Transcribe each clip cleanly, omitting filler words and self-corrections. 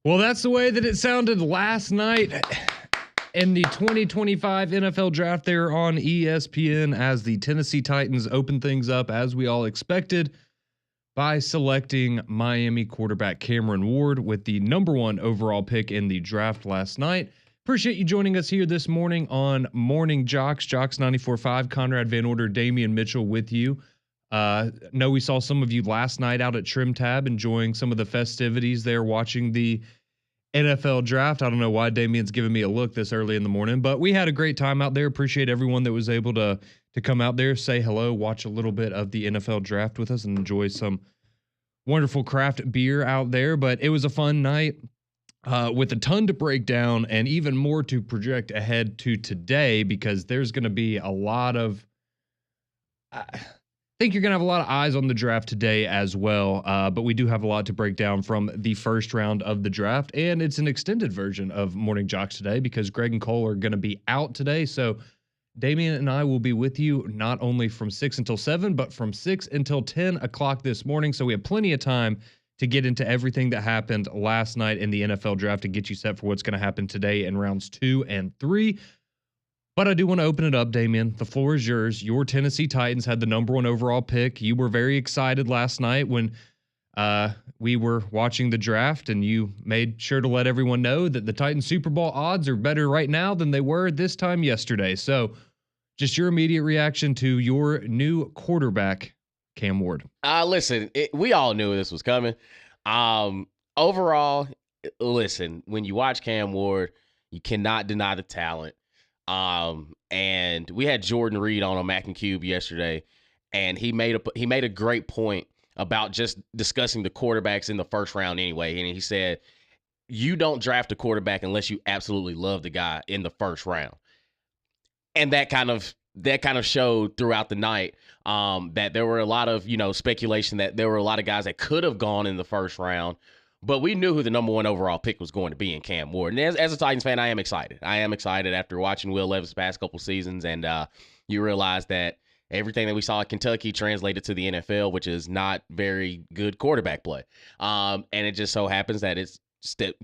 Well, that's the way that it sounded last night in the 2025 NFL Draft there on ESPN as the Tennessee Titans opened things up as we all expected by selecting Miami quarterback Cameron Ward with the #1 overall pick in the draft last night. Appreciate you joining us here this morning on Morning JOX, JOX 94.5, Conrad Van Order, Damian Mitchell with you. Know we saw some of you last night out at Trim Tab enjoying some of the festivities there watching the NFL draft. I don't know why Damian's giving me a look this early in the morning, but we had a great time out there. Appreciate everyone that was able to come out there, say hello, watch a little bit of the NFL draft with us and enjoy some wonderful craft beer out there. But it was a fun night with a ton to break down and even more to project ahead to today, because there's going to be a lot of I think you're going to have a lot of eyes on the draft today as well, but we do have a lot to break down from the first round of the draft, and it's an extended version of Morning JOX today because Greg and Cole are going to be out today, so Damian and I will be with you not only from 6 until 7, but from 6 until 10 o'clock this morning, so we have plenty of time to get into everything that happened last night in the NFL draft to get you set for what's going to happen today in rounds 2 and 3. But I do want to open it up, Damian. The floor is yours. Your Tennessee Titans had the #1 overall pick. You were very excited last night when we were watching the draft, and you made sure to let everyone know that the Titans Super Bowl odds are better right now than they were this time yesterday. So just your immediate reaction to your new quarterback, Cam Ward. Listen, we all knew this was coming. Overall, listen, when you watch Cam Ward, you cannot deny the talent. And we had Jordan Reed on Mac and Cube yesterday, and he made a great point about just discussing the quarterbacks in the first round anyway. And he said, you don't draft a quarterback unless you absolutely love the guy in the first round. And that kind of showed throughout the night, that there were a lot of, speculation that there were a lot of guys that could have gone in the first round. But we knew who the #1 overall pick was going to be in Cam Ward. And as a Titans fan, I am excited. I am excited after watching Will Levis the past couple seasons. And you realize that everything that we saw at Kentucky translated to the NFL, which is not very good quarterback play. And it just so happens that it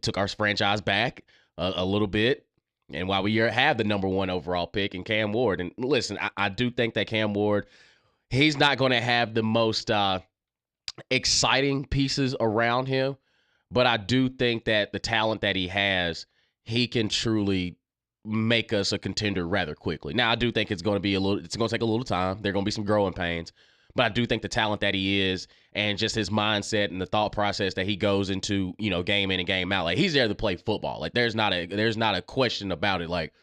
took our franchise back a little bit. And while we have the #1 overall pick in Cam Ward. And listen, I do think that Cam Ward, he's not going to have the most exciting pieces around him. But I do think that the talent that he has, he can truly make us a contender rather quickly. Now, I do think it's going to take a little time. There are going to be some growing pains. But I do think the talent that he is and just his mindset and the thought process that he goes into, game in and game out, like he's there to play football. Like there's not a question about it. Like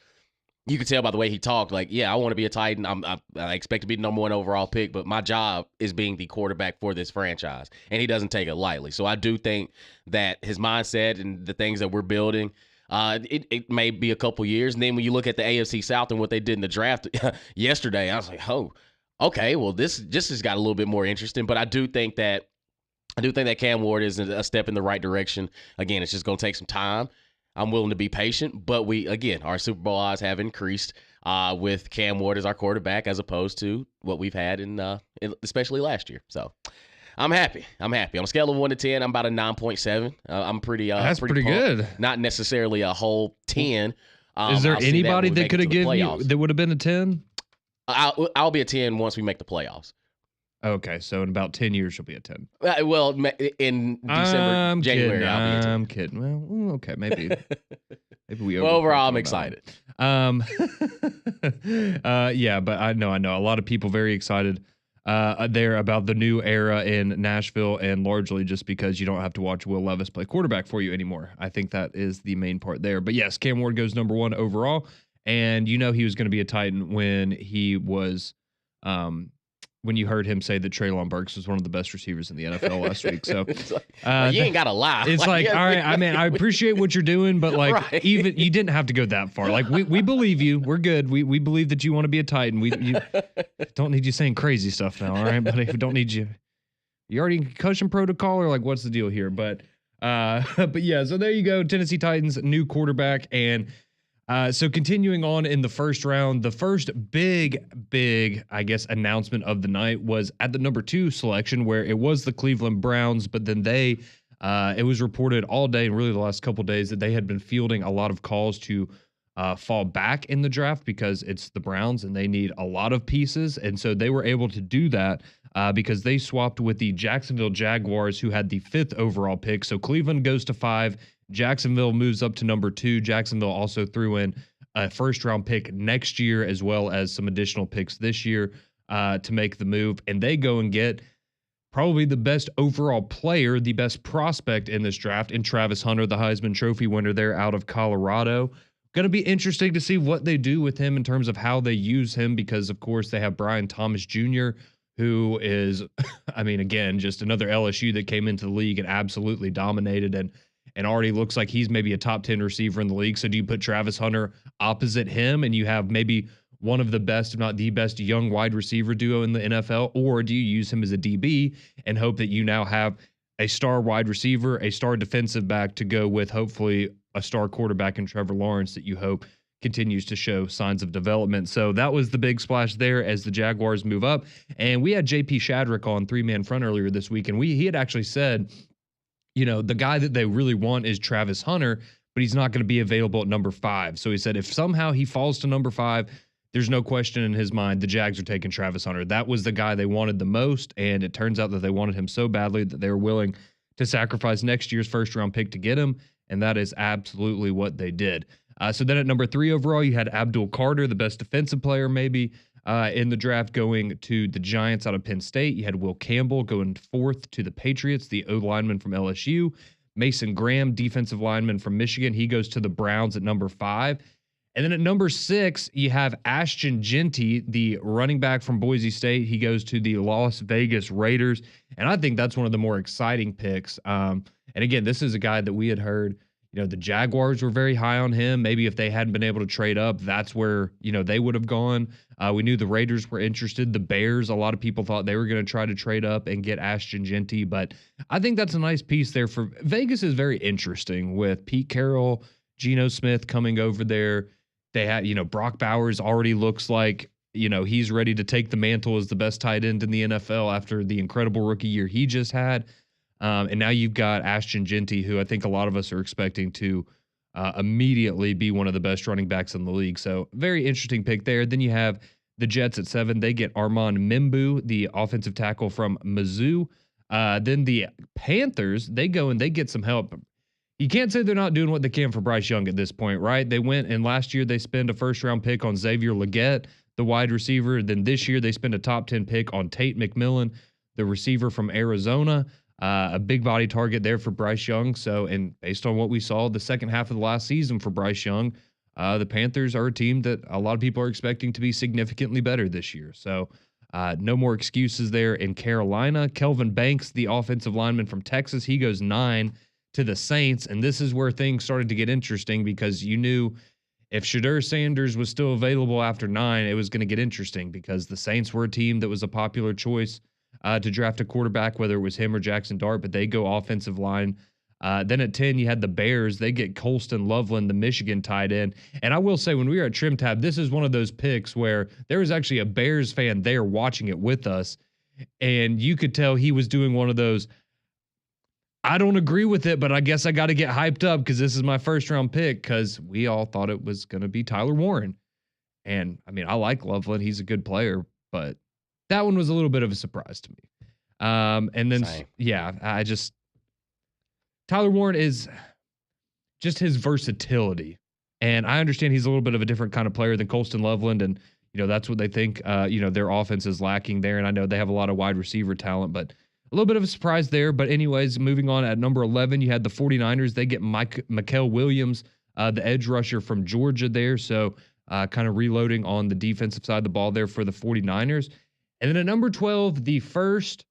you could tell by the way he talked, like, yeah, I want to be a Titan. I expect to be the #1 overall pick, but my job is being the quarterback for this franchise. And he doesn't take it lightly. So I do think that his mindset and the things that we're building, it may be a couple years. And then when you look at the AFC South and what they did in the draft yesterday, I was like, oh, okay, well, this just has got a little bit more interesting. But I do think that Cam Ward is a step in the right direction. Again, it's just going to take some time. I'm willing to be patient, but our Super Bowl odds have increased with Cam Ward as our quarterback as opposed to what we've had especially last year. So I'm happy. On a scale of 1 to 10, I'm about a 9.7. I'm pretty. That's pretty pumped. good. Not necessarily a whole 10. Is there anybody that could have given you that would have been a 10? I'll be a 10 once we make the playoffs. Okay, so in about 10 years, you'll be a 10. Well, in December, January, I'll be a 10. I'm kidding. Well, okay, maybe we. Well, overall, I'm excited. Yeah, but I know a lot of people very excited there about the new era in Nashville, and largely just because you don't have to watch Will Levis play quarterback for you anymore. I think that is the main part there. But yes, Cam Ward goes #1 overall, and he was going to be a Titan when he was. When you heard him say that Treylon Burks was one of the best receivers in the NFL last week. So you ain't got to lie. It's all right. I mean, I appreciate what you're doing, but right. Even you didn't have to go that far. Like we believe you. We're good. We believe that you want to be a Titan. We don't need you saying crazy stuff now. All right, buddy. We don't need you. You already in concussion protocol, or like what's the deal here? But yeah. So there you go. Tennessee Titans new quarterback. And so continuing on in the first round, the first big, I guess, announcement of the night was at the #2 selection, where it was the Cleveland Browns, but then they It was reported all day and really the last couple days that they had been fielding a lot of calls to fall back in the draft because it's the Browns and they need a lot of pieces. And so they were able to do that because they swapped with the Jacksonville Jaguars, who had the 5th overall pick. So Cleveland goes to 5. Jacksonville moves up to number 2. Jacksonville also threw in a first-round pick next year as well as some additional picks this year to make the move. And they go and get probably the best overall player, the best prospect in this draft, in Travis Hunter, the Heisman Trophy winner there out of Colorado. Going to be interesting to see what they do with him in terms of how they use him because, of course, they have Brian Thomas Jr., who is, I mean, again, just another LSU that came into the league and absolutely dominated and already looks like he's maybe a top 10 receiver in the league. So do you put Travis Hunter opposite him and you have maybe one of the best, if not the best, young wide receiver duo in the NFL? Or do you use him as a DB and hope that you now have a star wide receiver, a star defensive back to go with hopefully a star quarterback in Trevor Lawrence that you hope continues to show signs of development? So that was the big splash there as the Jaguars move up. And we had JP Shadrick on 3-Man Front earlier this week, and he had actually said, the guy that they really want is Travis Hunter, but he's not going to be available at number 5. So he said if somehow he falls to number 5, there's no question in his mind the Jags are taking Travis Hunter. That was the guy they wanted the most, and it turns out that they wanted him so badly that they were willing to sacrifice next year's first-round pick to get him, and that is absolutely what they did. So then at number 3 overall, you had Abdul Carter, the best defensive player maybe in the draft, going to the Giants out of Penn State. You had Will Campbell going 4th to the Patriots, the O lineman from LSU. Mason Graham, defensive lineman from Michigan. He goes to the Browns at number 5. And then at number 6, you have Ashton Jeanty, the running back from Boise State. He goes to the Las Vegas Raiders. And I think that's one of the more exciting picks. And again, this is a guy that we had heard, the Jaguars were very high on him. Maybe if they hadn't been able to trade up, that's where, they would have gone. We knew the Raiders were interested. The Bears, a lot of people thought they were going to try to trade up and get Ashton Jeanty. But I think that's a nice piece there. For Vegas is very interesting with Pete Carroll, Geno Smith coming over there. They had, Brock Bowers already looks like, he's ready to take the mantle as the best tight end in the NFL after the incredible rookie year he just had. And now you've got Ashton Jeanty, who I think a lot of us are expecting to immediately be one of the best running backs in the league. So very interesting pick there. Then you have the Jets at 7. They get Armand Mimbu, the offensive tackle from Mizzou. Then the Panthers, they go and they get some help. You can't say they're not doing what they can for Bryce Young at this point, right? They went and last year they spent a first-round pick on Xavier Legette, the wide receiver. Then this year they spent a top 10 pick on Tate McMillan, the receiver from Arizona. A big body target there for Bryce Young. So, and based on what we saw the second half of the last season for Bryce Young, the Panthers are a team that a lot of people are expecting to be significantly better this year. So, no more excuses there in Carolina. Kelvin Banks, the offensive lineman from Texas, he goes 9 to the Saints. And this is where things started to get interesting because you knew if Shedeur Sanders was still available after 9, it was going to get interesting because the Saints were a team that was a popular choice to draft a quarterback, whether it was him or Jackson Dart, but they go offensive line. Then at 10, you had the Bears. They get Colston Loveland, the Michigan tight end. And I will say, when we were at Trim Tab, this is one of those picks where there was actually a Bears fan there watching it with us, and you could tell he was doing one of those, I don't agree with it, but I guess I got to get hyped up because this is my first-round pick, because we all thought it was going to be Tyler Warren. And, I mean, I like Loveland. He's a good player, but that one was a little bit of a surprise to me. And then, Tyler Warren is just his versatility. And I understand he's a little bit of a different kind of player than Colston Loveland. And, that's what they think, their offense is lacking there. And I know they have a lot of wide receiver talent, but a little bit of a surprise there. But anyways, moving on at number 11, you had the 49ers. They get Mikael Williams, the edge rusher from Georgia there. So kind of reloading on the defensive side of the ball there for the 49ers. And then at number 12, the first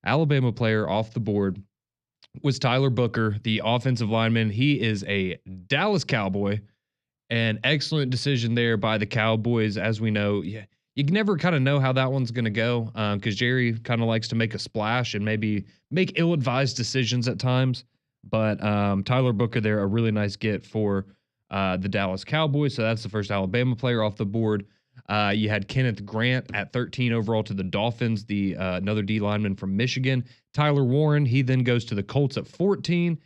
Alabama player off the board was Tyler Booker, the offensive lineman. He is a Dallas Cowboy. An excellent decision there by the Cowboys. As we know, you can never kind of know how that one's going to go because Jerry kind of likes to make a splash and maybe make ill-advised decisions at times. But Tyler Booker there, a really nice get for the Dallas Cowboys. So that's the first Alabama player off the board. You had Kenneth Grant at 13 overall to the Dolphins, the another D lineman from Michigan. Tyler Warren, he then goes to the Colts at 14.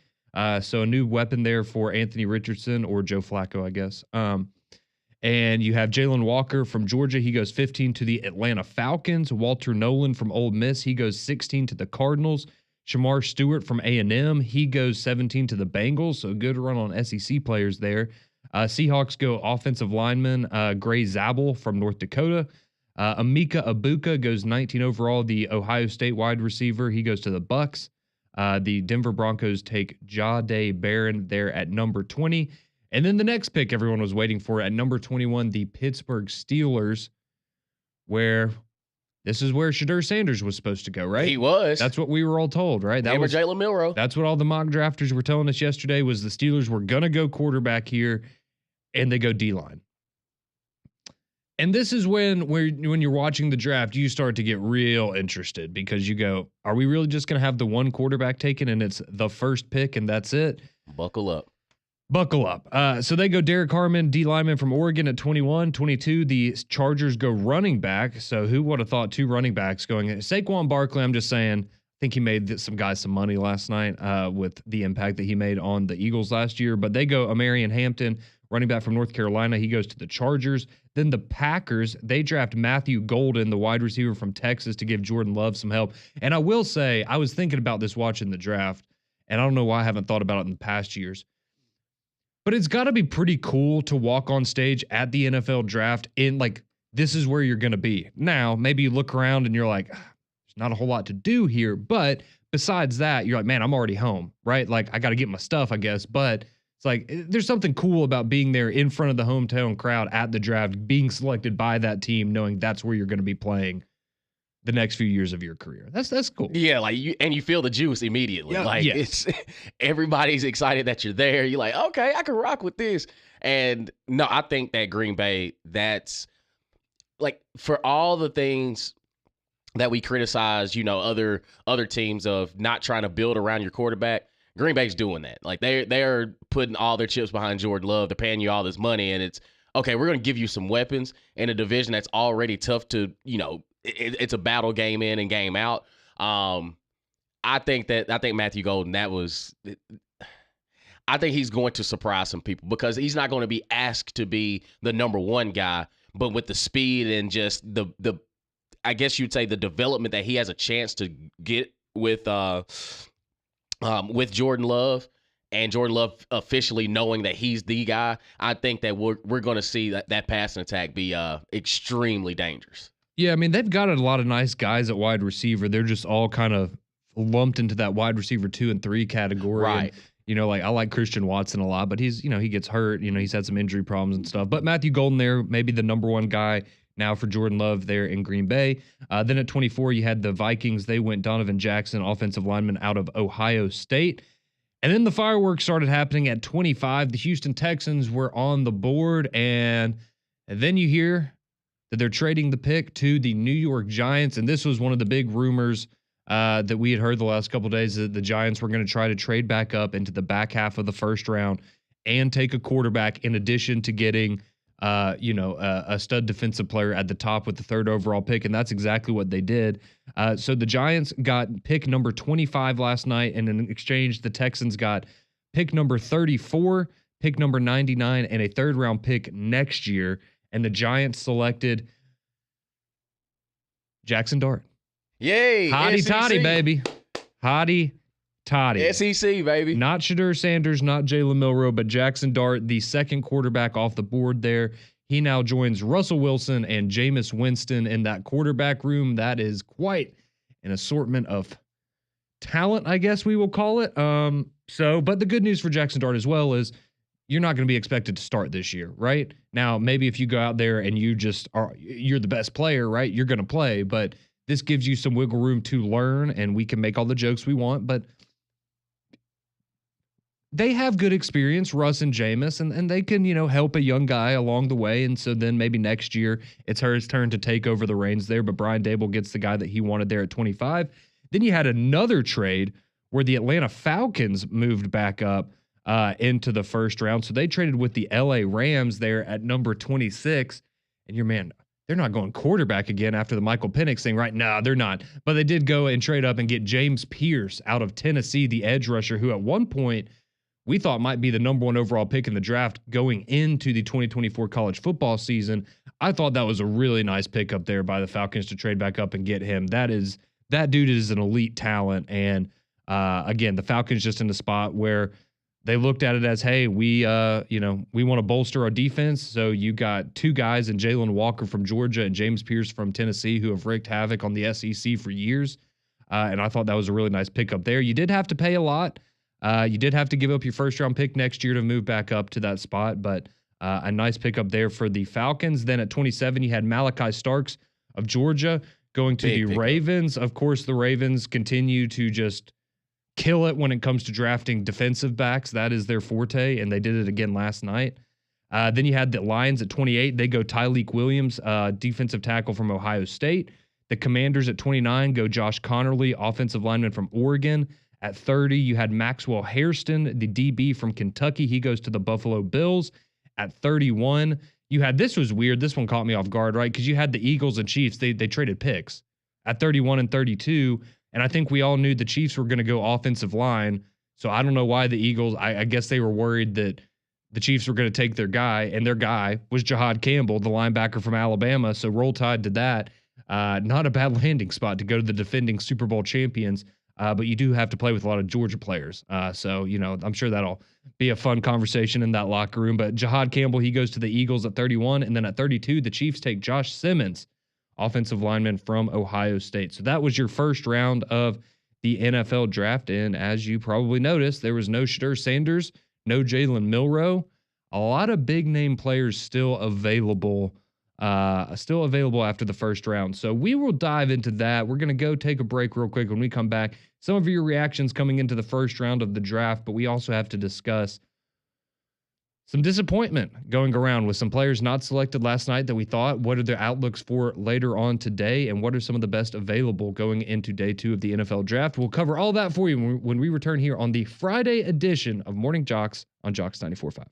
So a new weapon there for Anthony Richardson or Joe Flacco, I guess. And you have Jalen Walker from Georgia. He goes 15 to the Atlanta Falcons. Walter Nolan from Ole Miss. He goes 16 to the Cardinals. Shamar Stewart from A&M. He goes 17 to the Bengals. So good run on SEC players there. Seahawks go offensive lineman Gray Zabel from North Dakota. Emeka Ibuka goes 19 overall. The Ohio State wide receiver. He goes to the Bucks. The Denver Broncos take Jahdae Barron there at number 20. And then the next pick everyone was waiting for at number 21, the Pittsburgh Steelers, where this is where Shedeur Sanders was supposed to go, right? He was. That's what we were all told, right? That was Jalen Milroe. That's what all the mock drafters were telling us yesterday was the Steelers were going to go quarterback here, and they go D-line. And this is when you're watching the draft, you start to get real interested because you go, are we really just going to have the one quarterback taken and it's the first pick and that's it? Buckle up. Buckle up. So they go Derek Harmon, D lineman from Oregon at 21. 22, the Chargers go running back. So who would have thought 2 running backs going in? Saquon Barkley, I'm just saying, I think he made some guys some money last night with the impact that he made on the Eagles last year. But they go Amarian Hampton, running back from North Carolina. He goes to the Chargers. Then the Packers, they draft Matthew Golden, the wide receiver from Texas, to give Jordan Love some help. And I will say, I was thinking about this watching the draft, and I don't know why I haven't thought about it in the past years. But it's got to be pretty cool to walk on stage at the NFL draft in like, this is where you're going to be. Now, maybe you look around and you're like, there's not a whole lot to do here. But besides that, you're like, man, I'm already home, right? Like, I got to get my stuff, I guess. But it's like, there's something cool about being there in front of the hometown crowd at the draft, being selected by that team, knowing that's where you're going to be playing the next few years of your career. That's cool. Yeah, like you feel the juice immediately. Yeah, like yes. It's everybody's excited that you're there. You're like, okay, I can rock with this. And no, I think that Green Bay, that's like for all the things that we criticize, other teams of not trying to build around your quarterback. Green Bay's doing that. Like they're putting all their chips behind Jordan Love. They're paying you all this money, and it's okay. We're going to give you some weapons in a division that's already tough to, it's a battle game in and game out. I think Matthew Golden, I think he's going to surprise some people because he's not going to be asked to be the number one guy, but with the speed and just the I guess you'd say the development that he has a chance to get with Jordan Love and Jordan Love officially knowing that he's the guy, I think that we're going to see that passing attack be extremely dangerous. Yeah, I mean, they've got a lot of nice guys at wide receiver. They're just all kind of lumped into that wide receiver 2 and 3 category. Right. And, like I like Christian Watson a lot, but he's, he gets hurt. He's had some injury problems and stuff. But Matthew Golden there, maybe the number one guy now for Jordan Love there in Green Bay. Then at 24, you had the Vikings. They went Donovan Jackson, offensive lineman out of Ohio State. And then the fireworks started happening at 25. The Houston Texans were on the board. And then you hear that they're trading the pick to the New York Giants. And this was one of the big rumors that we had heard the last couple of days, that the Giants were going to try to trade back up into the back half of the first round and take a quarterback in addition to getting a stud defensive player at the top with the 3rd overall pick. And that's exactly what they did. So the Giants got pick number 25 last night. And in exchange, the Texans got pick number 34, pick number 99, and a 3rd round pick next year. And the Giants selected Jackson Dart. Yay. Hottie SEC. toddy, baby. Hottie toddy. SEC, baby. Not Shedeur Sanders, not Jalen Milroe, but Jackson Dart, the second quarterback off the board there. He now joins Russell Wilson and Jameis Winston in that quarterback room. That is quite an assortment of talent, I guess we will call it. But the good news for Jackson Dart as well is you're not going to be expected to start this year, right? Now, maybe if you go out there and you're the best player, right? You're going to play, but this gives you some wiggle room to learn, and we can make all the jokes we want, but they have good experience, Russ and Jameis, and they can, help a young guy along the way. And so then maybe next year it's his turn to take over the reins there. But Brian Dable gets the guy that he wanted there at 25. Then you had another trade where the Atlanta Falcons moved back up into the first round. So they traded with the LA Rams there at number 26. And your man, they're not going quarterback again after the Michael Penix thing, right? No, they're not. But they did go and trade up and get James Pierce out of Tennessee, the edge rusher, who at one point we thought might be the number one overall pick in the draft going into the 2024 college football season. I thought that was a really nice pickup there by the Falcons to trade back up and get him. That dude is an elite talent. And again, the Falcons just in the spot where they looked at it as, hey, we want to bolster our defense. So you got two guys in Jalen Walker from Georgia and James Pierce from Tennessee who have wreaked havoc on the SEC for years. And I thought that was a really nice pickup there. You did have to pay a lot. You did have to give up your first round pick next year to move back up to that spot, but a nice pickup there for the Falcons. Then at 27, you had Malachi Starks of Georgia going to the Ravens. Of course, the Ravens continue to just kill it when it comes to drafting defensive backs. That is their forte, and they did it again last night. Then you had the Lions at 28. They go Tyleik Williams, defensive tackle from Ohio State. The Commanders at 29 go Josh Connerly, offensive lineman from Oregon. At 30, you had Maxwell Hairston, the DB from Kentucky. He goes to the Buffalo Bills. At 31, you had, this was weird. This one caught me off guard, right? Because you had the Eagles and Chiefs. They traded picks at 31 and 32. And I think we all knew the Chiefs were going to go offensive line. So I don't know why the Eagles, I guess they were worried that the Chiefs were going to take their guy, and their guy was Jahad Campbell, the linebacker from Alabama. So Roll Tide did that. Not a bad landing spot to go to the defending Super Bowl champions. But you do have to play with a lot of Georgia players. So, I'm sure that'll be a fun conversation in that locker room. But Jahad Campbell, he goes to the Eagles at 31. And then at 32, the Chiefs take Josh Simmons, offensive lineman from Ohio State. So that was your first round of the NFL draft. And as you probably noticed, there was no Shedeur Sanders, no Jalen Milroe. A lot of big name players still available after the first round. So we will dive into that. We're going to go take a break real quick. When we come back, some of your reactions coming into the first round of the draft, but we also have to discuss some disappointment going around with some players not selected last night that we thought. What are their outlooks for later on today? And what are some of the best available going into day 2 of the NFL draft? We'll cover all that for you when we return here on the Friday edition of Morning JOX on JOX 94.5.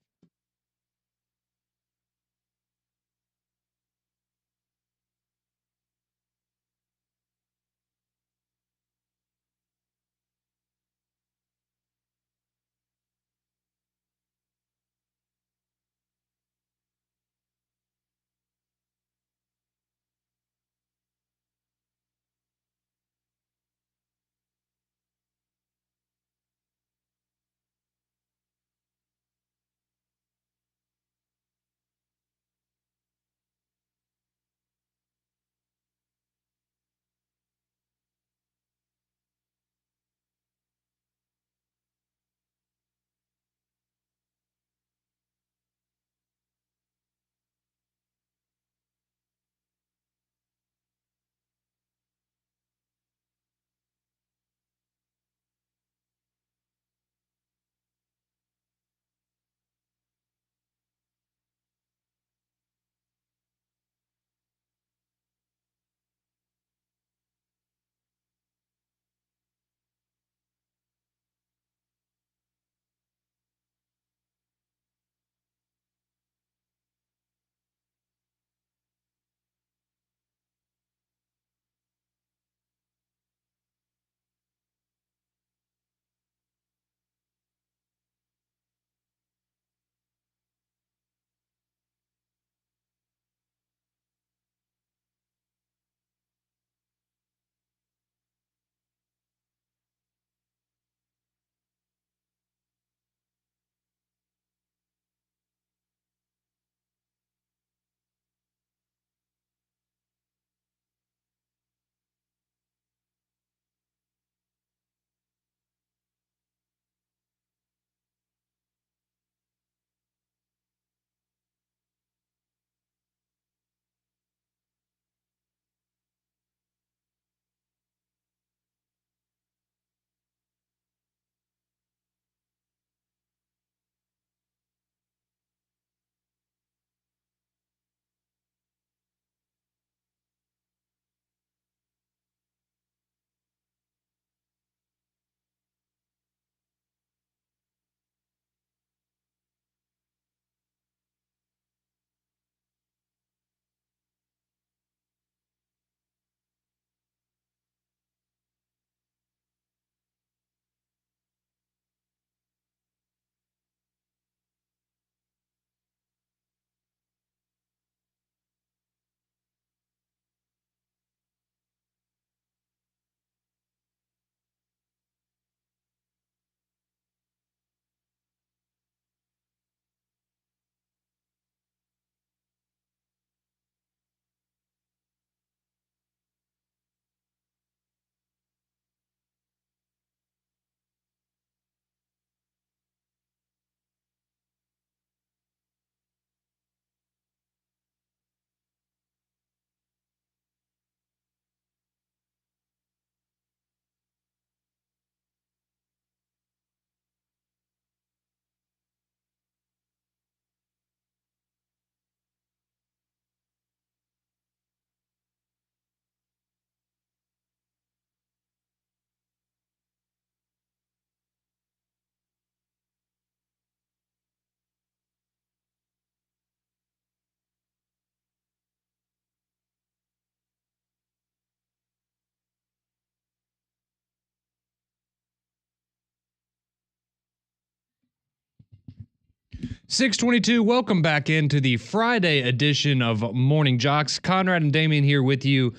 622, welcome back into the Friday edition of Morning JOX. Conrad and Damien here with you,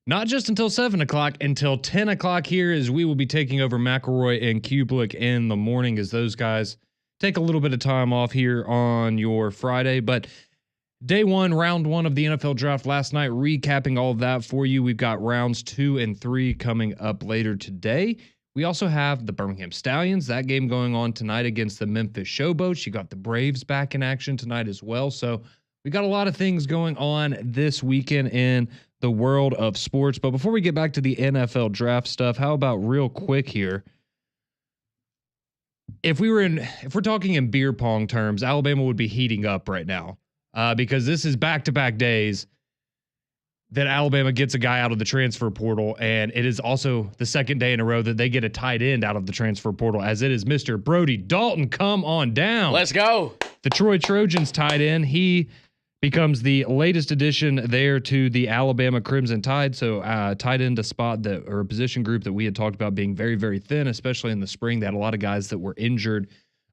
not just until 7 o'clock, until 10 o'clock here, as we will be taking over McElroy and Kublik in the morning as those guys take a little bit of time off here on your Friday. But day one, round one of the NFL draft last night, recapping all of that for you. We've got rounds 2 and 3 coming up later today. We also have the Birmingham Stallions, that game going on tonight against the Memphis Showboats. You got the Braves back in action tonight as well. So we got a lot of things going on this weekend in the world of sports. But before we get back to the NFL draft stuff, how about real quick here? If we're talking in beer pong terms, Alabama would be heating up right now because this is back-to-back days that Alabama gets a guy out of the transfer portal, and it is also the second day in a row that they get a tight end out of the transfer portal, as it is Mr. Brody Dalton. Come on down. Let's go. The Troy Trojans tight end. He becomes the latest addition there to the Alabama Crimson Tide. So tight end, a spot that, or a position group that we had talked about being very, very thin, especially in the spring. They had a lot of guys that were injured.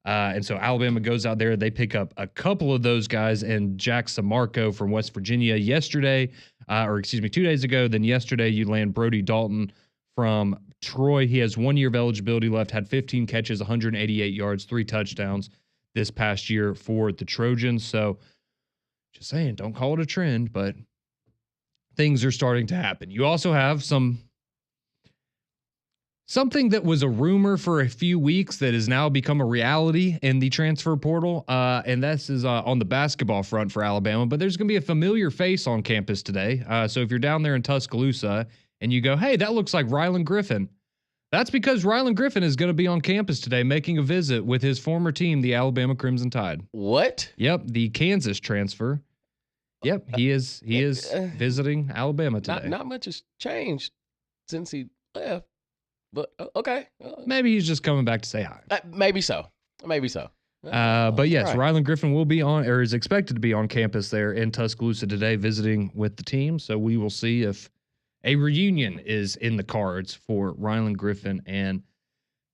And so Alabama goes out there. They pick up a couple of those guys, and Jack Samarco from West Virginia yesterday, 2 days ago. Then yesterday you land Brody Dalton from Troy. He has 1 year of eligibility left, had 15 catches, 188 yards, 3 touchdowns this past year for the Trojans. So just saying, don't call it a trend, but things are starting to happen. You also have something that was a rumor for a few weeks that has now become a reality in the transfer portal, and this is on the basketball front for Alabama. But there's going to be a familiar face on campus today. So if you're down there in Tuscaloosa and you go, hey, that looks like Rylan Griffin, that's because Rylan Griffin is going to be on campus today making a visit with his former team, the Alabama Crimson Tide. What? Yep, the Kansas transfer. Yep, he is visiting Alabama today. Not much has changed since he left. But okay. Maybe he's just coming back to say hi. Maybe so. But yes, right. Rylan Griffin will be on, or is expected to be on campus there in Tuscaloosa today visiting with the team. So we will see if a reunion is in the cards for Rylan Griffin and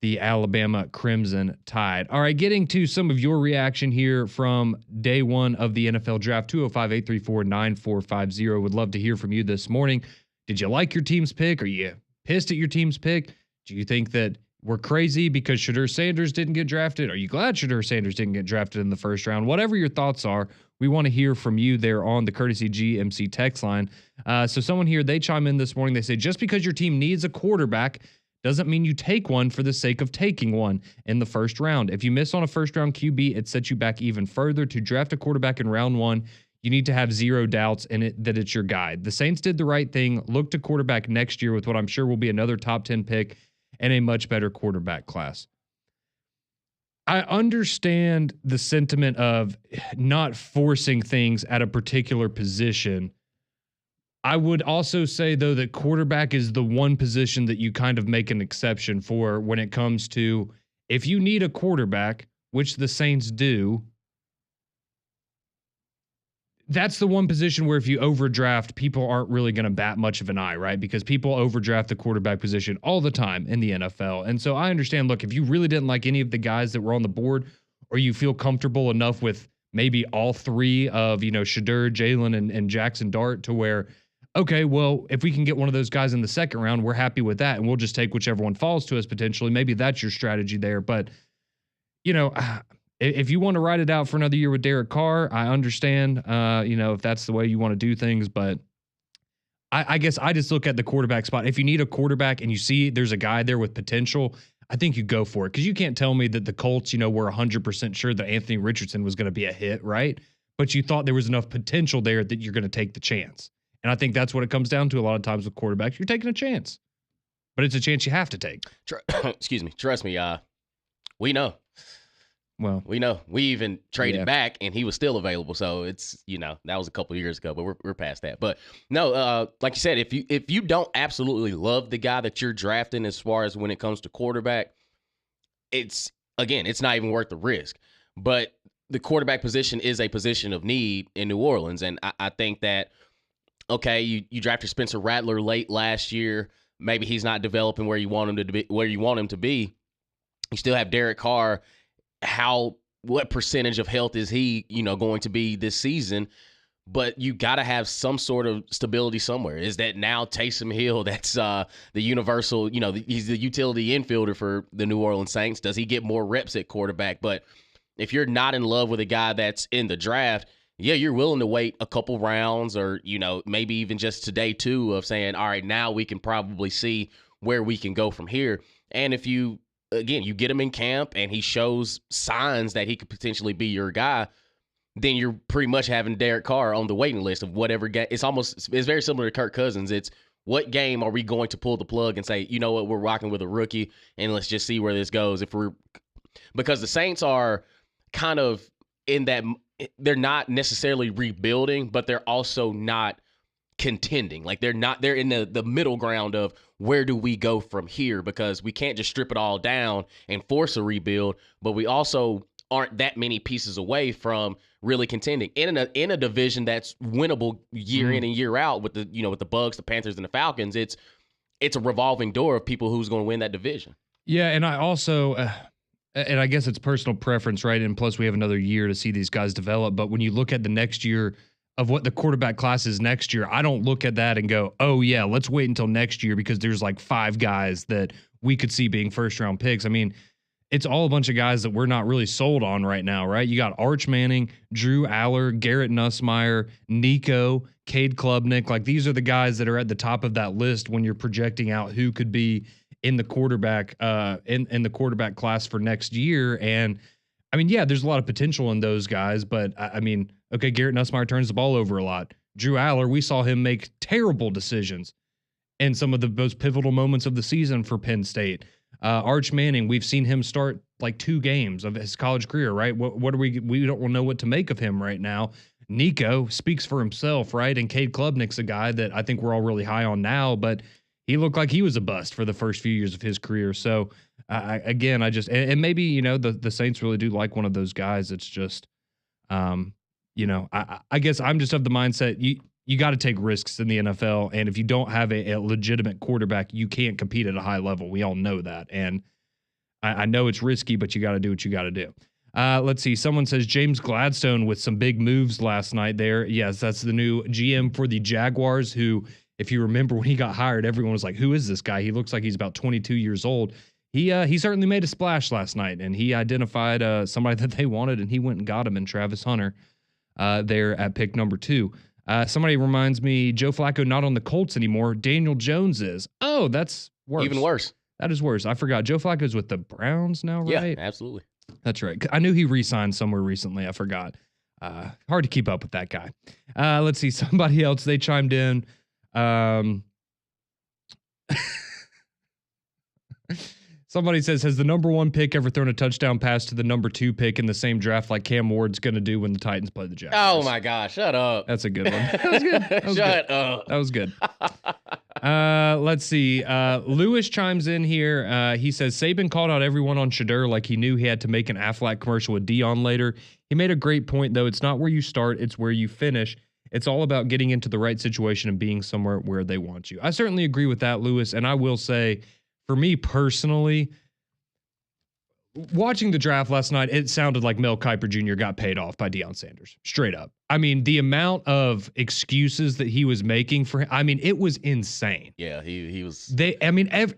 the Alabama Crimson Tide. All right, getting to some of your reaction here from day one of the NFL draft, 205-834-9450. Would love to hear from you this morning. Did you like your team's pick? Are you pissed at your team's pick? Do you think that we're crazy because Shedeur Sanders didn't get drafted? Are you glad Shedeur Sanders didn't get drafted in the first round? Whatever your thoughts are, we want to hear from you there on the Courtesy GMC text line. So someone here, they chime in this morning. They say, just because your team needs a quarterback doesn't mean you take one for the sake of taking one in the first round. If you miss on a first-round QB, it sets you back even further. To draft a quarterback in round one, you need to have zero doubts in it that it's your guy. The Saints did the right thing. Look to quarterback next year with what I'm sure will be another top 10 pick and a much better quarterback class. I understand the sentiment of not forcing things at a particular position. I would also say, though, that quarterback is the one position that you kind of make an exception for when it comes to, if you need a quarterback, which the Saints do, that's the one position where if you overdraft, people aren't really going to bat much of an eye, right? Because people overdraft the quarterback position all the time in the NFL. And so I understand, look, if you really didn't like any of the guys that were on the board, or you feel comfortable enough with maybe all three of, Shedeur, Jalen, and Jackson Dart to where, okay, well, if we can get one of those guys in the second round, we're happy with that, and we'll just take whichever one falls to us potentially. Maybe that's your strategy there. But, if you want to ride it out for another year with Derek Carr, I understand, if that's the way you want to do things. But I guess I just look at the quarterback spot. If you need a quarterback and you see there's a guy there with potential, I think you go for it. Because you can't tell me that the Colts, were 100% sure that Anthony Richardson was going to be a hit, right? But you thought there was enough potential there that you're going to take the chance. And I think that's what it comes down to a lot of times with quarterbacks. You're taking a chance. But it's a chance you have to take. Excuse me. Trust me, we know. Well, we know. We even traded back, and he was still available. So it's, that was a couple of years ago, but we're past that. But no, like you said, if you don't absolutely love the guy that you're drafting, as far as when it comes to quarterback, it's not even worth the risk. But the quarterback position is a position of need in New Orleans, and I think that, okay, you drafted Spencer Rattler late last year. Maybe he's not developing where you want him to be. You still have Derek Carr. How what percentage of health is he, going to be this season. But you got to have some sort of stability somewhere. Is that now Taysom Hill? That's the universal, he's the utility infielder for the New Orleans Saints. Does he get more reps at quarterback? But if you're not in love with a guy that's in the draft, yeah, you're willing to wait a couple rounds or, maybe even just today too of saying, all right, now we can probably see where we can go from here. And if you get him in camp and he shows signs that he could potentially be your guy, then you're pretty much having Derek Carr on the waiting list of whatever game. It's very similar to Kirk Cousins. It's what game are we going to pull the plug and say, you know what, we're rocking with a rookie and let's just see where this goes. Because the Saints are kind of in that, they're not necessarily rebuilding, but they're also not contending. Like they're in the middle ground of where do we go from here? Because we can't just strip it all down and force a rebuild, but we also aren't that many pieces away from really contending in a division that's winnable year in and year out with the Bucs, the Panthers, and the Falcons. It's a revolving door of people who's going to win that division. Yeah, and I also, and I guess it's personal preference, right? And plus we have another year to see these guys develop. But when you look at the next year of what the quarterback class is next year, I don't look at that and go, oh yeah, let's wait until next year because there's like 5 guys that we could see being first round picks. I mean, it's all a bunch of guys that we're not really sold on right now, right? You got Arch Manning, Drew Aller, Garrett Nussmeier, Nico, Cade Klubnik. Like these are the guys that are at the top of that list when you're projecting out who could be in the quarterback in the quarterback class for next year. And I mean, yeah, there's a lot of potential in those guys, but I mean, okay, Garrett Nussmeier turns the ball over a lot. Drew Aller, we saw him make terrible decisions in some of the most pivotal moments of the season for Penn State. Arch Manning, we've seen him start like 2 games of his college career, right? What are we don't know what to make of him right now. Nico speaks for himself, right? And Cade Klubnik's a guy that I think we're all really high on now, but he looked like he was a bust for the first few years of his career. So I just maybe, the Saints really do like one of those guys. It's just, I guess I'm just of the mindset you got to take risks in the NFL. And if you don't have a legitimate quarterback, you can't compete at a high level. We all know that. And I know it's risky, but you got to do what you got to do. Let's see. Someone says James Gladstone with some big moves last night there. Yes, that's the new GM for the Jaguars who, if you remember when he got hired, everyone was like, who is this guy? He looks like he's about 22 years old. He certainly made a splash last night, and he identified somebody that they wanted, and he went and got him in Travis Hunter there at pick number 2. Somebody reminds me, Joe Flacco not on the Colts anymore. Daniel Jones is. Oh, that's worse. Even worse. That is worse. I forgot. Joe Flacco's with the Browns now, right? Yeah, absolutely. That's right. I knew he re-signed somewhere recently. I forgot. Hard to keep up with that guy. Let's see. Somebody else, they chimed in. Somebody says, has the number 1 pick ever thrown a touchdown pass to the number 2 pick in the same draft like Cam Ward's going to do when the Titans play the Jaguars? Oh, my gosh. Shut up. That's a good one. That was good. Shut up. That was good. Let's see. Lewis chimes in here. He says, Saban called out everyone on Shedeur like he knew he had to make an Aflac commercial with Dion later. He made a great point, though. It's not where you start. It's where you finish. It's all about getting into the right situation and being somewhere where they want you. I certainly agree with that, Lewis. And I will say, for me personally, watching the draft last night, it sounded like Mel Kiper Jr. got paid off by Deion Sanders. Straight up. I mean, the amount of excuses that he was making for him, I mean, it was insane. Yeah, he was.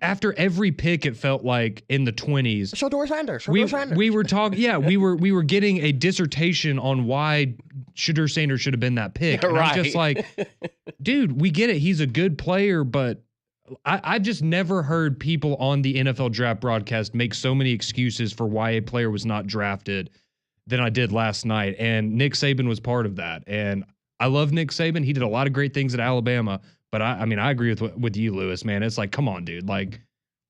After every pick, it felt like in the 20s. Shedeur Sanders. We were talking, yeah, we were getting a dissertation on why Shedeur Sanders should have been that pick. And right. I'm just like, dude, we get it. He's a good player, but I've just never heard people on the NFL draft broadcast make so many excuses for why a player was not drafted than I did last night. And Nick Saban was part of that. And I love Nick Saban. He did a lot of great things at Alabama. But I mean, I agree with you, Lewis, man. It's like, come on, dude. Like,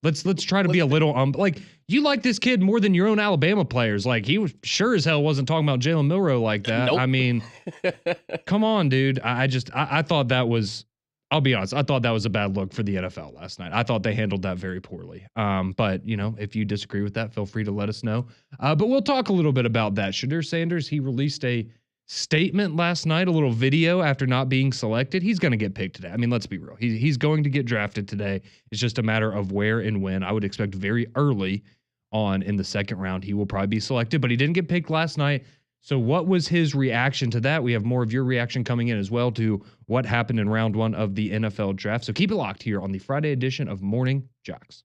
let's try to be a little like, you like this kid more than your own Alabama players. Like, he was sure as hell wasn't talking about Jalen Milroe like that. Nope. I mean, come on, dude. I thought that was, I'll be honest, I thought that was a bad look for the NFL last night. I thought they handled that very poorly. But, if you disagree with that, feel free to let us know. But we'll talk a little bit about that. Shedeur Sanders, he released a statement last night, a little video after not being selected. He's going to get picked today. I mean, let's be real. He's going to get drafted today. It's just a matter of where and when. I would expect very early on in the second round, he will probably be selected, but he didn't get picked last night. So what was his reaction to that? We have more of your reaction coming in as well to what happened in round 1 of the NFL draft. So keep it locked here on the Friday edition of Morning JOX.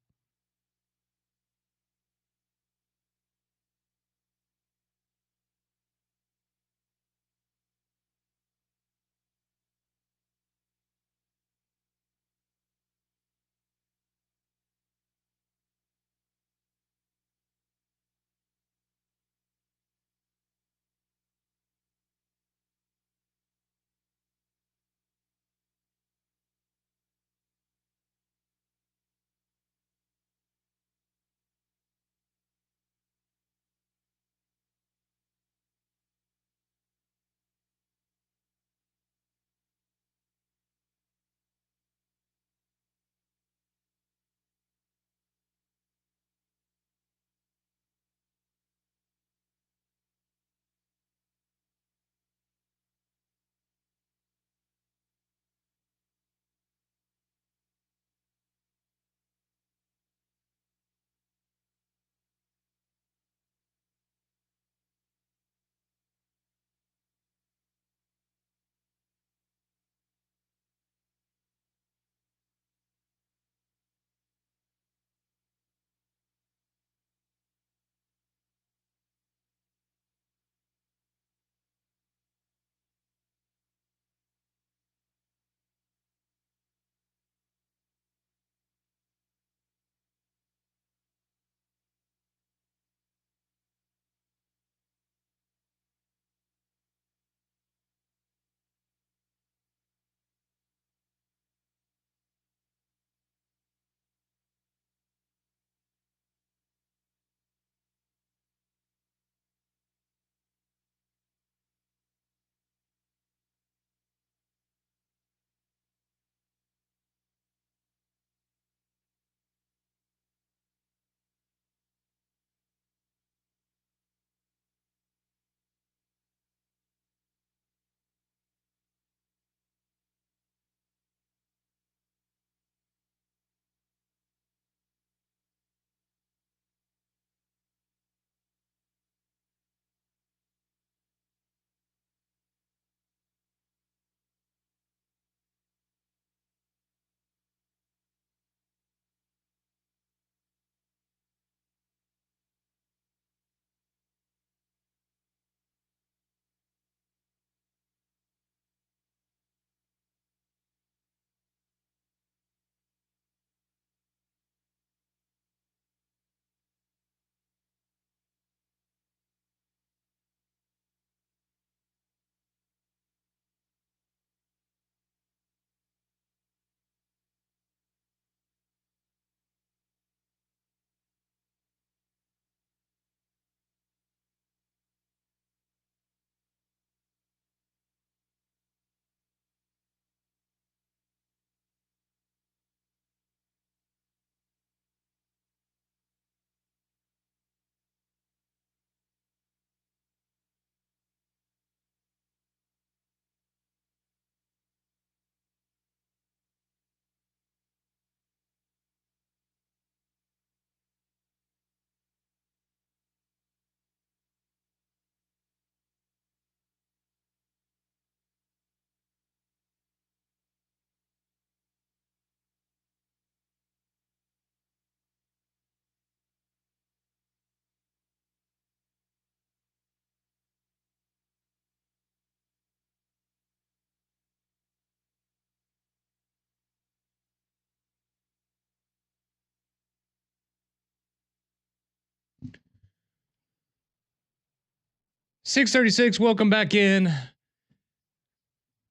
.636, welcome back in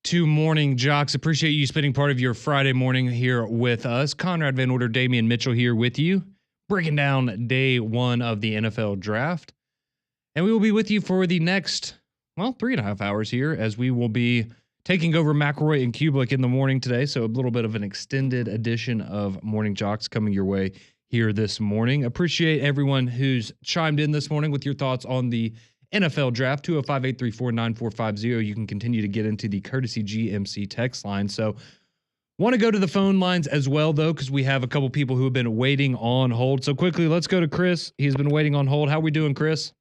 to Morning JOX. Appreciate you spending part of your Friday morning here with us. Conrad Van Order, Damian Mitchell here with you, breaking down day 1 of the NFL draft. And we will be with you for the next, 3.5 hours here, as we will be taking over McElroy and Kublik in the morning today. So a little bit of an extended edition of Morning JOX coming your way here this morning. Appreciate everyone who's chimed in this morning with your thoughts on the NFL draft. 205-834-9450. You can continue to get into the courtesy GMC text line. So Want to go to the phone lines as well, though, because we have a couple people who have been waiting on hold. So quickly, let's go to Chris. He's been waiting on hold. How we doing, Chris?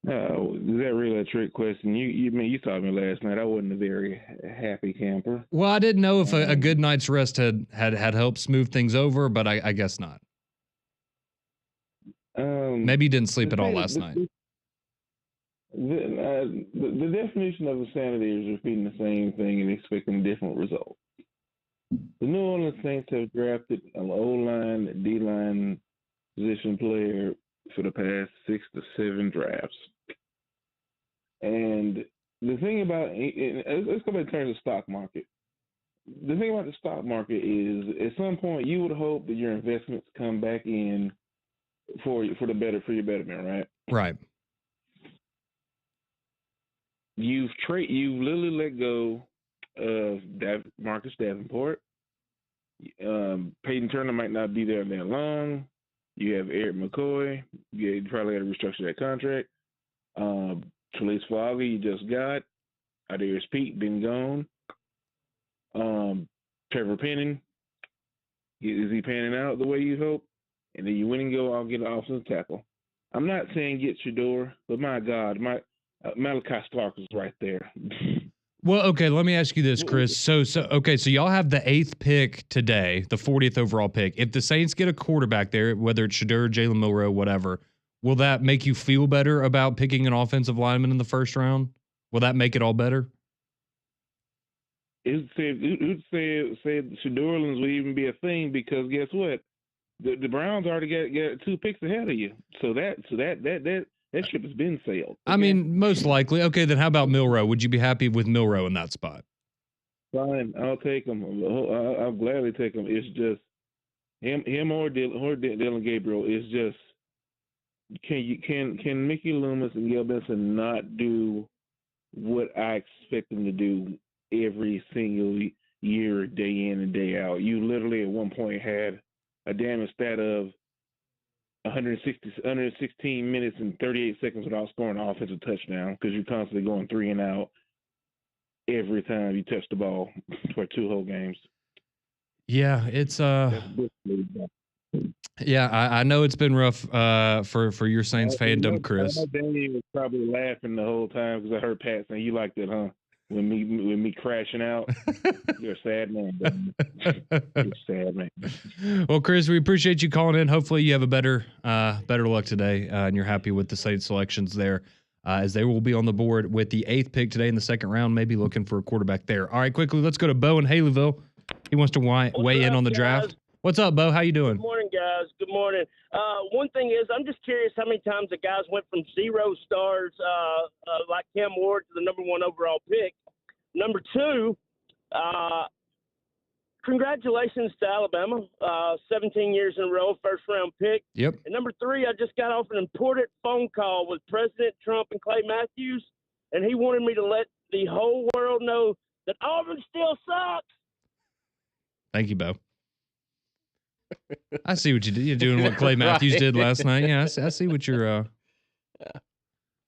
Is that really a trick question? You saw me last night. I wasn't a very happy camper. Well, I didn't know if a good night's rest had helped smooth things over, but I guess not. Maybe you didn't sleep at all last night. The definition of insanity is repeating the same thing and expecting a different result. The New Orleans Saints have drafted an O-line, D-line position player for the past 6 to 7 drafts. And the thing about let's go back and turn to the stock market. The thing about the stock market is, at some point, you would hope that your investments come back in for your betterment, right? Right. You've literally let go of Marcus Davenport. Peyton Turner might not be there that long. You have Eric McCoy. You probably had to restructure that contract. Trelise Foggy, you just got. Adarius Pete, been gone. Trevor Penning, is he panning out the way you hope? And then you win and go, I'll get an offensive tackle. I'm not saying get Shador, but my God, Malachi Stark is right there. Well, okay, let me ask you this, Chris. So y'all have the 8th pick today, the 40th overall pick. If the Saints get a quarterback there, whether it's Shador, Jalen Milroe, whatever, will that make you feel better about picking an offensive lineman in the first round? Will that make it all better? Who'd say Shador would even be a thing? Because guess what? The Browns already got 2 picks ahead of you. So that ship has been sailed. Okay? I mean, most likely. Okay, then how about Milroe? Would you be happy with Milroe in that spot? Fine, I'll take him. I'll gladly take him. It's just him or Dylan Gabriel. It's just can Mickey Loomis and Gail Benson not do what I expect them to do every single year, day in and day out? You literally at one point had a damn stat of 116 minutes and 38 seconds without scoring an offensive touchdown because you're constantly going 3 and out every time you touch the ball for 2 whole games. Yeah, it's yeah, I know it's been rough for your Saints fandom, Chris. Danny was probably laughing the whole time because I heard Pat saying, "You like that, huh?" When me crashing out. You're a sad man, baby. You're a sad man. Well, Chris, we appreciate you calling in. Hopefully you have a better luck today, and you're happy with the Saints selections there, as they will be on the board with the 8th pick today in the second round, maybe looking for a quarterback there. All right, quickly, let's go to Bo in Haleyville. He wants to weigh in on the draft. What's up, Bo? How you doing? Good morning, guys. Good morning. One thing is, I'm just curious how many times the guys went from 0 stars, like Cam Ward, to the number 1 overall pick. Number 2, congratulations to Alabama, 17 years in a row, first-round pick. Yep. And number 3, I just got off an important phone call with President Trump and Clay Matthews, and he wanted me to let the whole world know that Auburn still sucks. Thank you, Bo. I see what you did. You're doing what Clay Matthews did last night. Yeah, I see what you're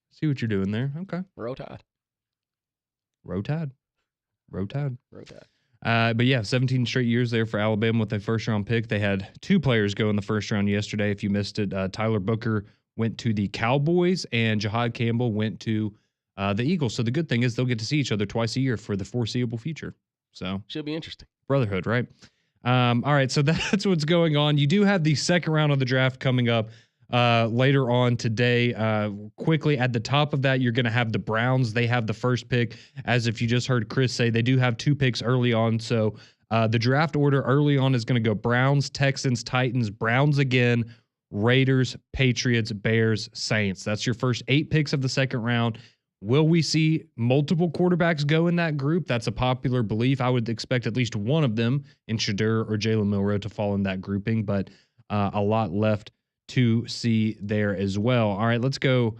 see what you're doing there. Okay. Row Tide. But yeah, 17 straight years there for Alabama with a first-round pick. They had 2 players go in the first round yesterday. If you missed it, Tyler Booker went to the Cowboys, and Jahad Campbell went to the Eagles. So the good thing is they'll get to see each other twice a year for the foreseeable future. So should be interesting. Brotherhood, right? All right, so that's what's going on. You do have the second round of the draft coming up later on today. Quickly, at the top of that, you're going to have the Browns. They have the first pick. As if you just heard Chris say, they do have 2 picks early on. So the draft order early on is going to go Browns, Texans, Titans, Browns again, Raiders, Patriots, Bears, Saints. That's your first 8 picks of the second round. Will we see multiple quarterbacks go in that group? That's a popular belief. I would expect at least one of them in Shador or Jalen Milroe to fall in that grouping, but a lot left to see there as well. All right, let's go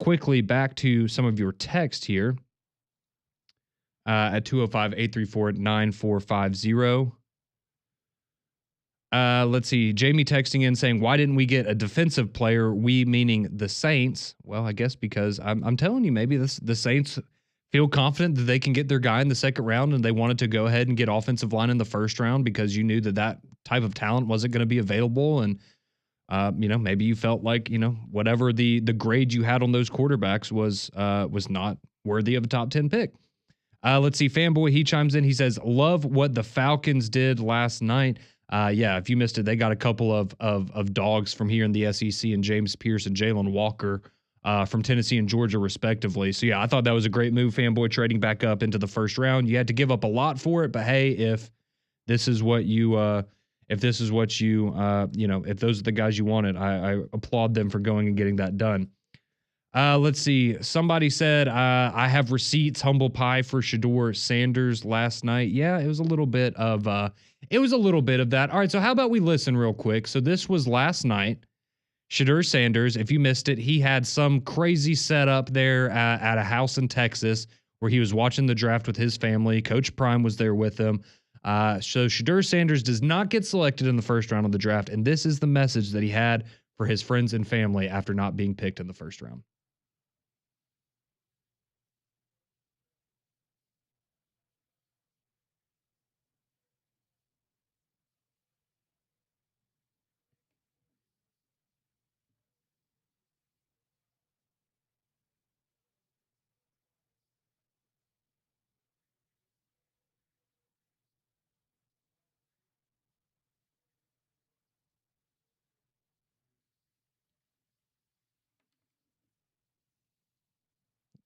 quickly back to some of your text here at 205-834-9450. Let's see. Jamie texting in saying, why didn't we get a defensive player? We meaning the Saints. Well, I guess because I'm telling you, maybe the Saints feel confident that they can get their guy in the second round, and they wanted to go ahead and get offensive line in the first round because you knew that type of talent wasn't going to be available. And, maybe you felt like, whatever the grade you had on those quarterbacks was not worthy of a top 10 pick. Let's see. Fanboy, he chimes in. He says, love what the Falcons did last night. Yeah, if you missed it, they got a couple of dogs from here in the SEC and James Pierce and Jalen Walker from Tennessee and Georgia, respectively. So, yeah, I thought that was a great move, Fanboy, trading back up into the first round. You had to give up a lot for it, but hey, if those are the guys you wanted, I applaud them for going and getting that done. Let's see. Somebody said, I have receipts, humble pie for Shedeur Sanders last night. Yeah, it was a little bit of that. All right. So how about we listen real quick? So this was last night. Shedeur Sanders, if you missed it, he had some crazy setup there at a house in Texas where he was watching the draft with his family. Coach Prime was there with him. So Shedeur Sanders does not get selected in the first round of the draft. And this is the message that he had for his friends and family after not being picked in the first round.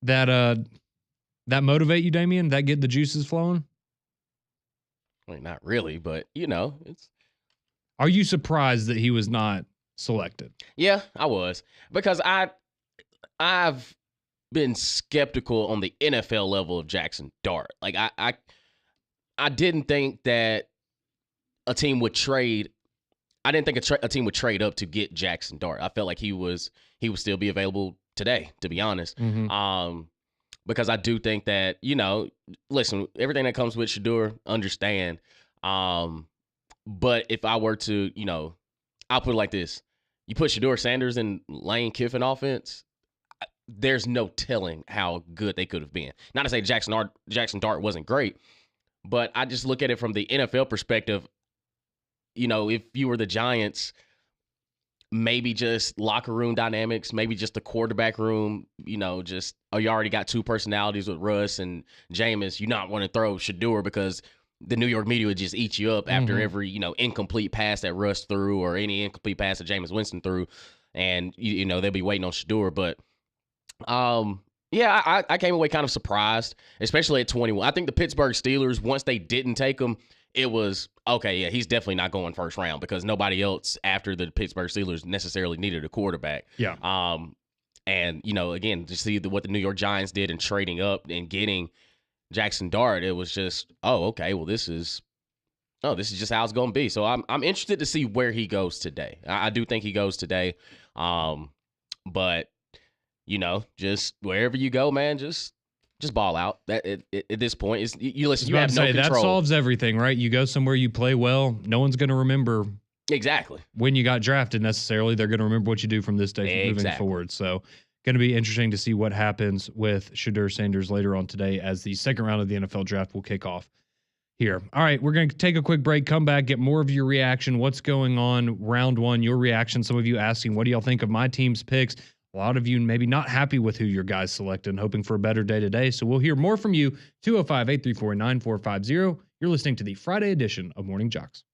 That motivate you, Damian? That get the juices flowing? I mean, not really, but it's. Are you surprised that he was not selected? Yeah, I was, because I've been skeptical on the NFL level of Jackson Dart. Like I didn't think that a team would trade. I didn't think a team would trade up to get Jackson Dart. I felt like he would still be available today, to be honest. Mm-hmm. Because I do think that, listen, everything that comes with Shedeur, understand. But if I were to, I'll put it like this. You put Shedeur Sanders in Lane Kiffin offense, there's no telling how good they could have been. Not to say Jackson Dart wasn't great, but I just look at it from the NFL perspective. If you were the Giants, maybe just locker room dynamics, maybe just the quarterback room, you already got two personalities with Russ and Jameis. You not want to throw Shedeur because the New York media would just eat you up after every, incomplete pass that Russ threw or any incomplete pass that Jameis Winston threw. And, they'll be waiting on Shedeur. But, yeah, I came away kind of surprised, especially at 21. I think the Pittsburgh Steelers, once they didn't take him, it was, okay, yeah, he's definitely not going first round because nobody else after the Pittsburgh Steelers necessarily needed a quarterback. Yeah. And, again, to see what the New York Giants did in trading up and getting Jackson Dart, it was just, okay, well, this is just how it's going to be. So I'm interested to see where he goes today. I do think he goes today. But, just wherever you go, man, just ball out. That at this point, is you listen. You have no control. That solves everything, right? You go somewhere, you play well. No one's going to remember exactly when you got drafted. Necessarily, they're going to remember what you do from this day moving forward. So, going to be interesting to see what happens with Shedeur Sanders later on today as the second round of the NFL draft will kick off here. All right, we're going to take a quick break. Come back, get more of your reaction. What's going on round one? Your reaction. Some of you asking, what do y'all think of my team's picks? A lot of you maybe not happy with who your guys selected and hoping for a better day today. So we'll hear more from you. 205-834-9450. You're listening to the Friday edition of Morning JOX.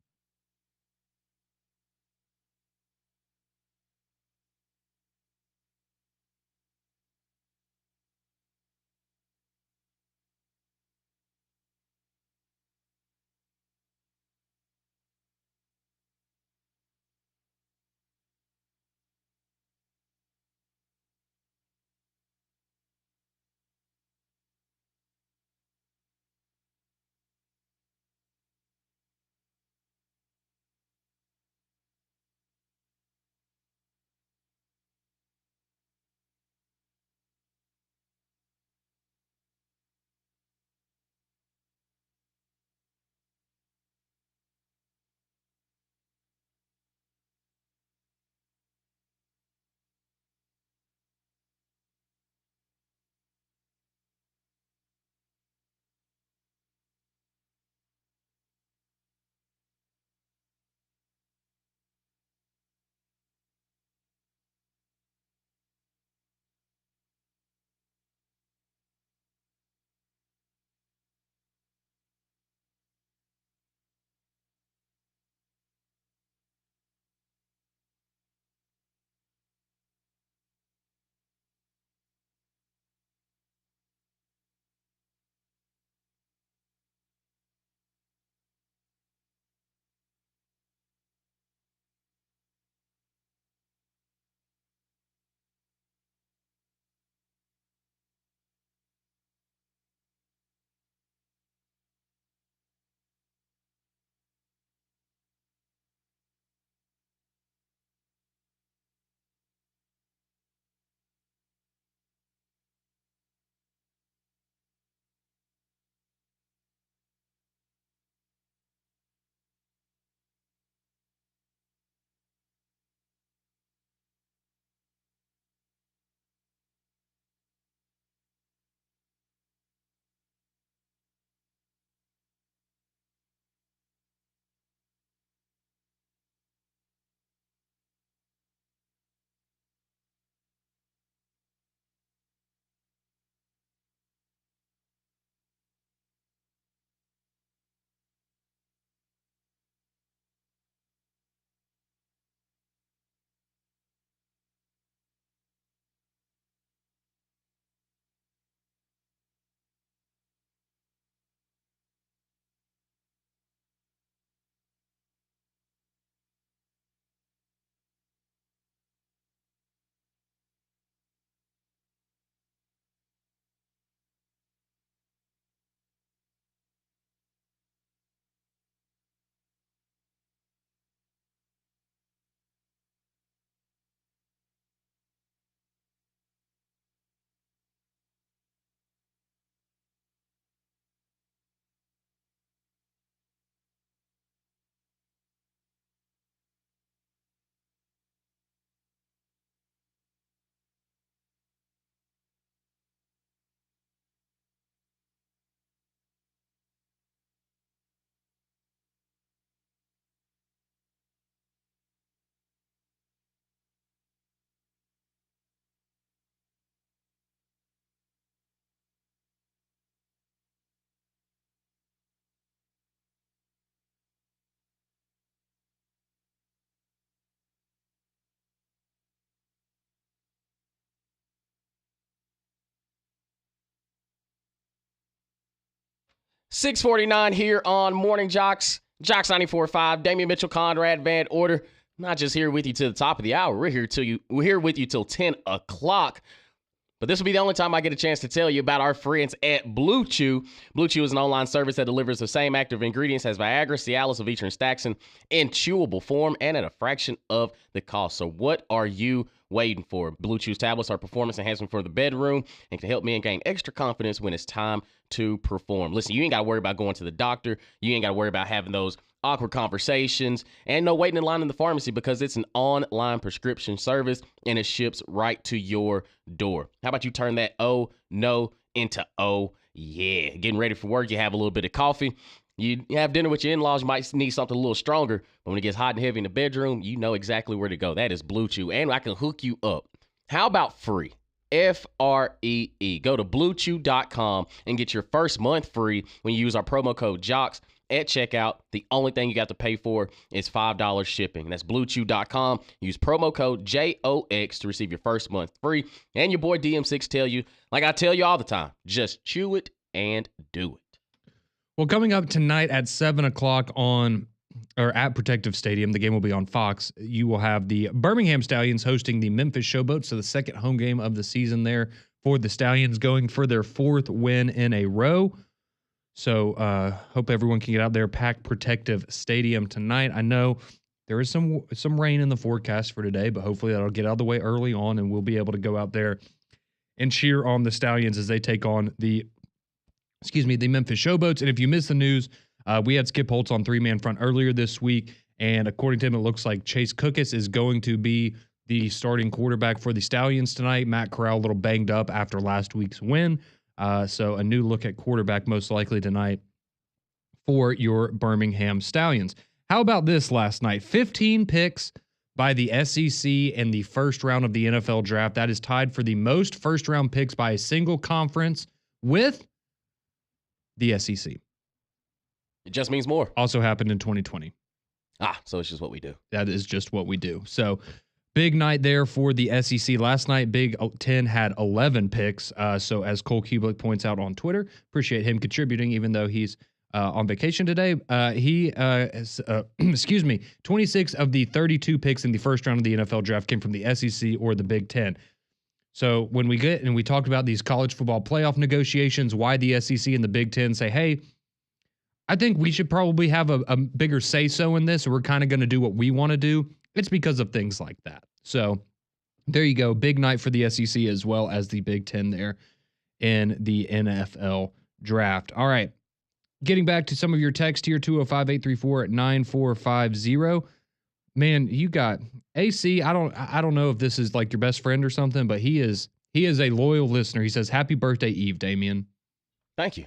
6:49 here on Morning JOX. JOX 94.5. Damian Mitchell, Conrad Van Order. Not just here with you to the top of the hour. We're here with you till 10 o'clock. But this will be the only time I get a chance to tell you about our friends at Blue Chew. Blue Chew is an online service that delivers the same active ingredients as Viagra, Cialis, Levitra, and Staxin in chewable form and at a fraction of the cost. So what are you waiting for? Blue Chew's tablets are performance enhancement for the bedroom and can help men gain extra confidence when it's time to perform. Listen, you ain't got to worry about going to the doctor. You ain't got to worry about having those awkward conversations and no waiting in line in the pharmacy because it's an online prescription service and it ships right to your door. How about you turn that oh no into oh yeah? Getting ready for work, you have a little bit of coffee. You have dinner with your in-laws, you might need something a little stronger, but when it gets hot and heavy in the bedroom, you know exactly where to go. That is Blue Chew, and I can hook you up. How about free? Free. Go to bluechew.com and get your first month free when you use our promo code JOX at checkout. The only thing you got to pay for is $5 shipping. That's bluechew.com. Use promo code JOX to receive your first month free. And your boy DM6 tell you, like I tell you all the time, just chew it and do it. Well, coming up tonight at 7 o'clock at Protective Stadium, the game will be on Fox. You will have the Birmingham Stallions hosting the Memphis Showboats, so the second home game of the season there for the Stallions, going for their fourth win in a row. So hope everyone can get out there, pack Protective Stadium tonight. I know there is some rain in the forecast for today, but hopefully that'll get out of the way early on, and we'll be able to go out there and cheer on the Stallions as they take on the Memphis Showboats. And if you missed the news, we had Skip Holtz on three-man front earlier this week, and according to him, it looks like Chase Cookus is going to be the starting quarterback for the Stallions tonight. Matt Corral a little banged up after last week's win, so a new look at quarterback most likely tonight for your Birmingham Stallions. How about this last night? 15 picks by the SEC in the first round of the NFL draft. That is tied for the most first-round picks by a single conference with the SEC. It just means more. Also happened in 2020. So it's just what we do. That is just what we do. So big night there for the SEC. Last night, Big Ten had 11 picks. So as Cole Kubelik points out on Twitter, appreciate him contributing, even though he's on vacation today. 26 of the 32 picks in the first round of the NFL draft came from the SEC or the Big Ten. So when we talked about these college football playoff negotiations, why the SEC and the Big Ten say, hey, I think we should probably have a bigger say-so in this, or we're kind of going to do what we want to do. It's because of things like that. So there you go. Big night for the SEC as well as the Big Ten there in the NFL draft. All right. Getting back to some of your text here, 205-834-9450. Man, you got AC. I don't know if this is like your best friend or something, but he is a loyal listener. He says, "Happy birthday, Eve, Damien." Thank you.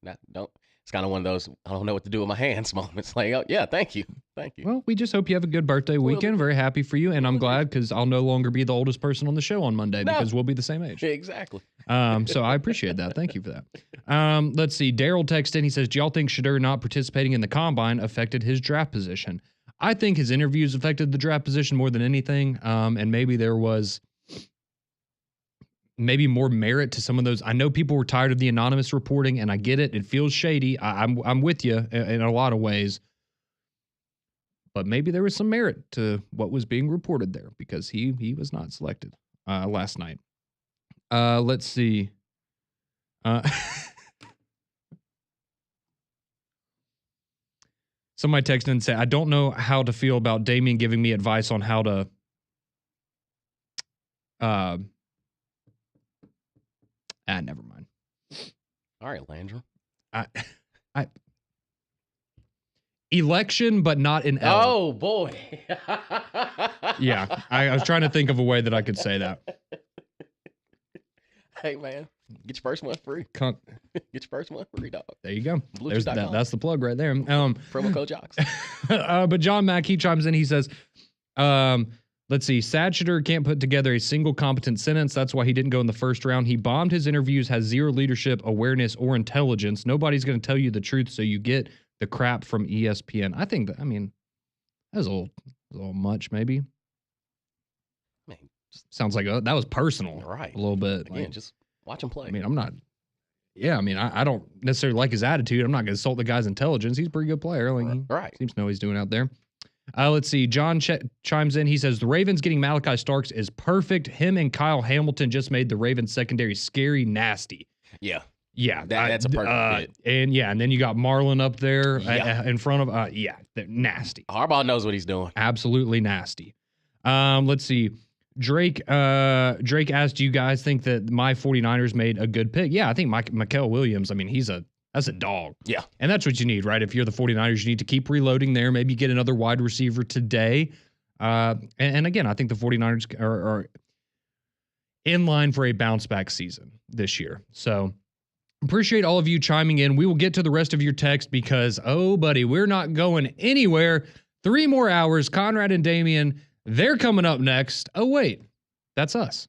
It's kind of one of those I don't know what to do with my hands moments. Like, oh yeah, thank you. Well, we just hope you have a good birthday weekend. Very happy for you, and I'm glad because I'll no longer be the oldest person on the show on Monday because we'll be the same age. Exactly. So I appreciate that. Thank you for that. Let's see. Daryl texted in. He says, "Do y'all think Shadur not participating in the combine affected his draft position?" I think his interviews affected the draft position more than anything, and maybe there was more merit to some of those. I know people were tired of the anonymous reporting, and I get it. It feels shady. I'm with you in a lot of ways. But maybe there was some merit to what was being reported there because he was not selected last night. Let's see. Somebody texted and said, "I don't know how to feel about Damien giving me advice on how to never mind." All right, Landrum. Election, but not in L. Oh, boy. Yeah, I was trying to think of a way that I could say that. Hey, man, get your first month free. Get your first month free, dog. There you go. That's the plug right there. Promo code JOX. But John Mack, he chimes in. He says, let's see, Shadur can't put together a single competent sentence. That's why he didn't go in the first round. He bombed his interviews, has zero leadership, awareness, or intelligence. Nobody's going to tell you the truth, so you get the crap from ESPN. I think that, that was a little much, maybe. Sounds like that was personal, right? A little bit. Again, just watch him play. I'm not. Yeah, I mean, I don't necessarily like his attitude. I'm not going to insult the guy's intelligence. He's a pretty good player. Like, he Right. seems to know what he's doing out there. Let's see. John chimes in. He says, the Ravens getting Malachi Starks is perfect. Him and Kyle Hamilton just made the Ravens secondary scary nasty. Yeah. Yeah. That's a perfect fit. And then you got Marlon up there Yeah. in front of, they're nasty. Harbaugh knows what he's doing. Absolutely nasty. Let's see. Drake asked, do you guys think that my 49ers made a good pick? Yeah, I think Mikael Williams, I mean, that's a dog. Yeah. And that's what you need, right? If you're the 49ers, you need to keep reloading there. Maybe get another wide receiver today. And again, I think the 49ers are in line for a bounce back season this year. So appreciate all of you chiming in. We will get to the rest of your text because, oh, buddy, we're not going anywhere. 3 more hours. Conrad and Damian, they're coming up next. Oh, wait, that's us.